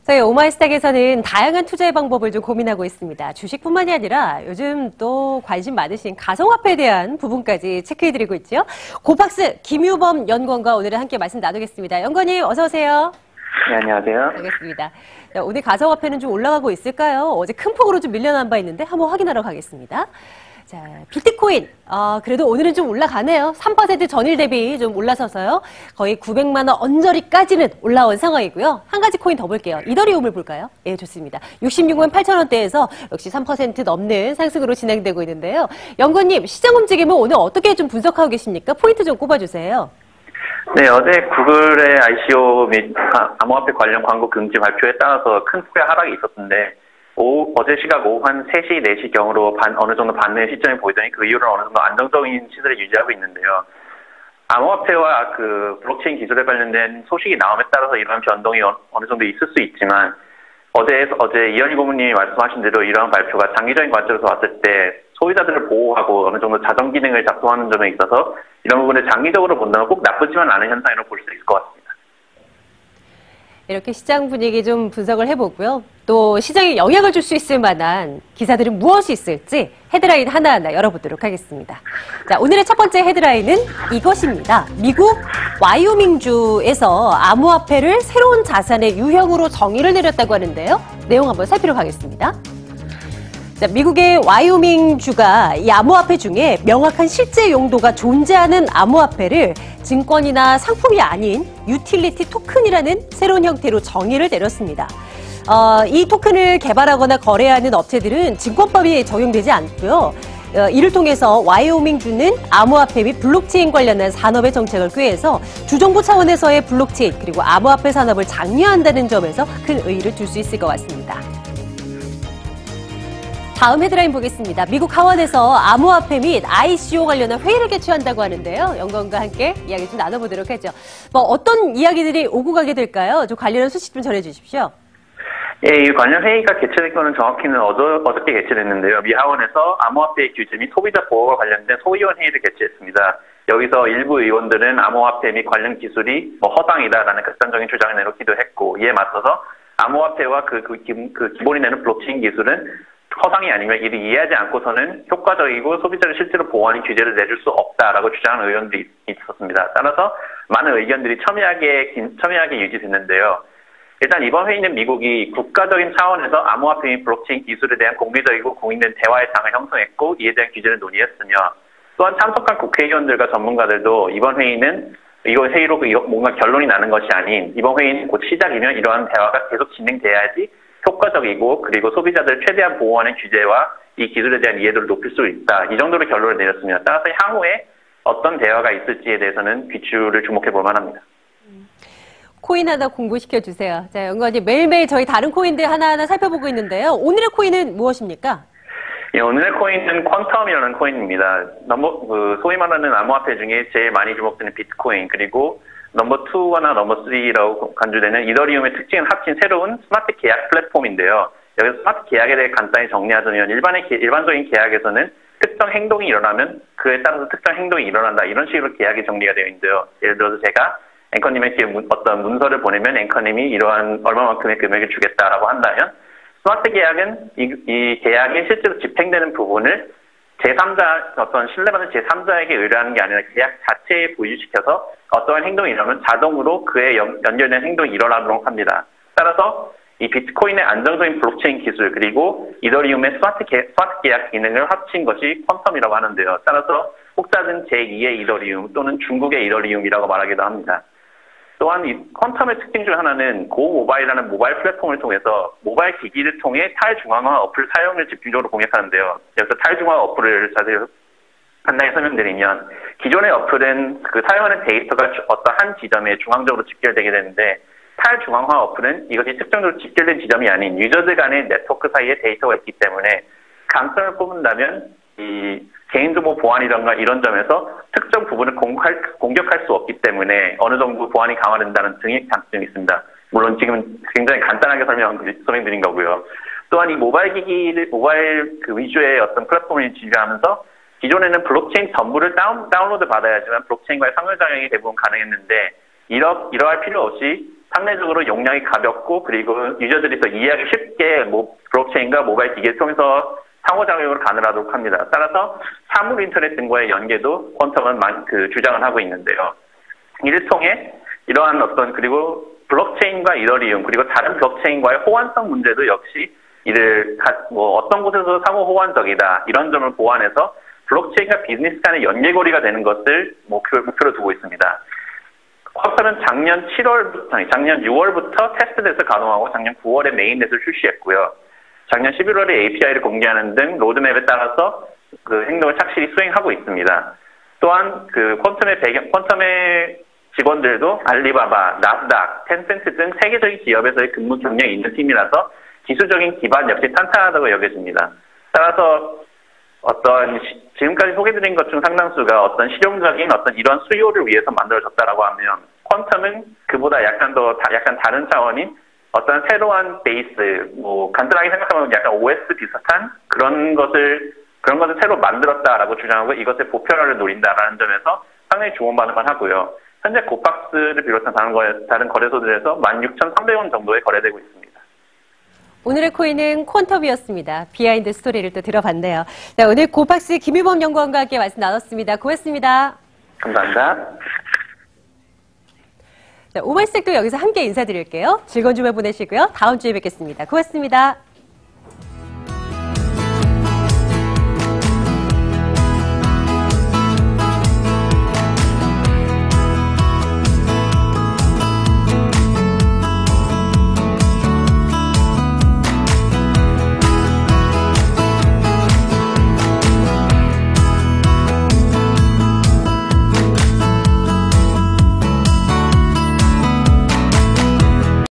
저희 오마이스탁에서는 다양한 투자의 방법을 좀 고민하고 있습니다. 주식뿐만이 아니라 요즘 또 관심 많으신 가상화폐에 대한 부분까지 체크해드리고 있죠. 고박스 김유범 연구원과 오늘은 함께 말씀 나누겠습니다. 연구원님 어서 오세요. 네, 안녕하세요. 알겠습니다. 자, 오늘 가상화폐는 좀 올라가고 있을까요? 어제 큰 폭으로 좀 밀려난 바 있는데 한번 확인하러 가겠습니다. 자, 비트코인. 그래도 오늘은 좀 올라가네요. 3% 전일 대비 좀 올라서서요. 거의 900만 원 언저리까지는 올라온 상황이고요. 한 가지 코인 더 볼게요. 이더리움을 볼까요? 예, 좋습니다. 66만 8천 원대에서 역시 3% 넘는 상승으로 진행되고 있는데요. 연구원님, 시장 움직임을 오늘 어떻게 좀 분석하고 계십니까? 포인트 좀 꼽아주세요. 네, 어제 구글의 ICO 및 암호화폐 관련 광고 금지 발표에 따라서 큰 폭의 하락이 있었는데 어제 시각 오후 한 3시, 4시경으로 어느 정도 받는 시점이 보이더니 그 이후로 어느 정도 안정적인 시세를 유지하고 있는데요. 암호화폐와 그 블록체인 기술에 관련된 소식이 나옴에 따라서 이러한 변동이 어느 정도 있을 수 있지만 어제 이현희 고문님이 말씀하신 대로 이러한 발표가 장기적인 관점에서 봤을 때 소비자들을 보호하고 어느 정도 자정 기능을 작동하는 점에 있어서 이런 부분을 장기적으로 본다면 꼭 나쁘지만 않은 현상이라고 볼 수 있을 것 같습니다. 이렇게 시장 분위기 좀 분석을 해보고요. 또 시장에 영향을 줄 수 있을 만한 기사들은 무엇이 있을지 헤드라인 하나하나 열어보도록 하겠습니다. 자, 오늘의 첫 번째 헤드라인은 이것입니다. 미국 와이오밍주에서 암호화폐를 새로운 자산의 유형으로 정의를 내렸다고 하는데요. 내용 한번 살피러 가겠습니다. 자, 미국의 와이오밍주가 이 암호화폐 중에 명확한 실제 용도가 존재하는 암호화폐를 증권이나 상품이 아닌 유틸리티 토큰이라는 새로운 형태로 정의를 내렸습니다. 이 토큰을 개발하거나 거래하는 업체들은 증권법이 적용되지 않고요. 이를 통해서 와이오밍주는 암호화폐 및 블록체인 관련한 산업의 정책을 꾀해서 주정부 차원에서의 블록체인 그리고 암호화폐 산업을 장려한다는 점에서 큰 의의를 둘 수 있을 것 같습니다. 다음 헤드라인 보겠습니다. 미국 하원에서 암호화폐 및 ICO 관련한 회의를 개최한다고 하는데요. 연구원과 함께 이야기 좀 나눠보도록 하죠. 어떤 이야기들이 오고 가게 될까요? 좀 관련한 소식 좀 전해주십시오. 예, 이 관련 회의가 개최된 거는 정확히는 어저께 개최됐는데요. 미 하원에서 암호화폐 규제 및 소비자 보호와 관련된 소위원 회의를 개최했습니다. 여기서 일부 의원들은 암호화폐 및 관련 기술이 허당이다라는 극단적인 주장을 내놓기도 했고, 이에 맞서서 암호화폐와 기본이 되는 블록체인 기술은 허상이 아니면 이를 이해하지 않고서는 효과적이고 소비자를 실제로 보호하는 규제를 내줄 수 없다라고 주장하는 의원들이 있었습니다. 따라서 많은 의견들이 첨예하게 유지됐는데요. 일단 이번 회의는 미국이 국가적인 차원에서 암호화폐 및 블록체인 기술에 대한 공개적이고 공인된 대화의 장을 형성했고 이에 대한 규제를 논의했으며 또한 참석한 국회의원들과 전문가들도 이번 회의로 뭔가 결론이 나는 것이 아닌 이번 회의는 곧 시작이면 이러한 대화가 계속 진행돼야지 효과적이고 그리고 소비자들을 최대한 보호하는 규제와 이 기술에 대한 이해도를 높일 수 있다. 이 정도로 결론을 내렸습니다. 따라서 향후에 어떤 대화가 있을지에 대해서는 귀추를 주목해 볼 만합니다. 코인 하나 공부시켜 주세요. 자, 연구원님 매일매일 저희 다른 코인들 하나하나 살펴보고 있는데요. 오늘의 코인은 무엇입니까? 예, 오늘의 코인은 퀀텀이라는 코인입니다. 소위 말하는 암호화폐 중에 제일 많이 주목되는 비트코인 그리고 넘버 2나 넘버 3라고 간주되는 이더리움의 특징을 합친 새로운 스마트 계약 플랫폼인데요. 여기서 스마트 계약에 대해 간단히 정리하자면 일반적인 계약에서는 특정 행동이 일어나면 그에 따라서 특정 행동이 일어난다. 이런 식으로 계약이 정리가 되어 있는데요. 예를 들어서 제가 앵커님에게 어떤 문서를 보내면 앵커님이 이러한 얼마만큼의 금액을 주겠다라고 한다면 스마트 계약은 이 계약이 실제로 집행되는 부분을 어떤 신뢰받는 제3자에게 의뢰하는 게 아니라 계약 자체에 부유시켜서 어떠한 행동이 일어나면 자동으로 그에 연결된 행동이 일어나도록 합니다. 따라서 이 비트코인의 안정적인 블록체인 기술 그리고 이더리움의 스마트 계약 기능을 합친 것이 퀀텀이라고 하는데요. 따라서 혹 작은 제2의 이더리움 또는 중국의 이더리움이라고 말하기도 합니다. 또한 이 퀀텀의 특징 중 하나는 고모바일이라는 모바일 플랫폼을 통해서 모바일 기기를 통해 탈중앙화 어플 사용을 집중적으로 공략하는데요. 여기서 탈중앙화 어플을 자세히 간단히 설명드리면 기존의 어플은 그 사용하는 데이터가 어떤 한 지점에 중앙적으로 집결되게 되는데 탈중앙화 어플은 이것이 특정적으로 집결된 지점이 아닌 유저들 간의 네트워크 사이에 데이터가 있기 때문에 강점을 뽑는다면 이 개인정보 보안이라든가 이런 점에서 특정 부분을 공격할 수 없기 때문에 어느 정도 보안이 강화된다는 등의 장점이 있습니다. 물론 지금 굉장히 간단하게 설명드린 거고요. 또한 이 모바일 위주의 어떤 플랫폼을 지배하면서 기존에는 블록체인 전부를 다운로드 받아야지만 블록체인과의 상호작용이 대부분 가능했는데 이러할 필요 없이 상대적으로 용량이 가볍고 그리고 유저들이 더 이해하기 쉽게 블록체인과 모바일 기기를 통해서 상호작용을 가능하도록 합니다. 따라서 사물 인터넷 등과의 연계도 퀀텀은 주장을 하고 있는데요. 이를 통해 이러한 그리고 블록체인과 이더리움 그리고 다른 블록체인과의 호환성 문제도 역시 어떤 곳에서 상호 호환적이다 이런 점을 보완해서 블록체인과 비즈니스 간의 연계고리가 되는 것을 목표로 두고 있습니다. 퀀텀은 작년 6월부터 테스트돼서 가동하고 작년 9월에 메인넷을 출시했고요. 작년 11월에 API를 공개하는 등 로드맵에 따라서 행동을 착실히 수행하고 있습니다. 또한 퀀텀의 직원들도 알리바바, 나스닥, 텐센트 등 세계적인 기업에서의 근무 경력이 있는 팀이라서 기술적인 기반 역시 탄탄하다고 여겨집니다. 따라서 지금까지 소개드린 것 중 상당수가 실용적인 이런 수요를 위해서 만들어졌다라고 하면 퀀텀은 그보다 약간 다른 차원인 새로운 베이스, 간단하게 생각하면 약간 OS 비슷한 그런 것을 새로 만들었다라고 주장하고 이것의 보편화를 노린다라는 점에서 상당히 좋은 반응만 하고요. 현재 고박스를 비롯한 다른 거래소들에서 16,300원 정도에 거래되고 있습니다. 오늘의 코인은 퀀텀이었습니다. 비하인드 스토리를 또 들어봤네요. 자, 오늘 고박스 김유범 연구원과 함께 말씀 나눴습니다. 고맙습니다. 감사합니다. 자, 오마이스도 여기서 함께 인사드릴게요. 즐거운 주말 보내시고요. 다음 주에 뵙겠습니다. 고맙습니다.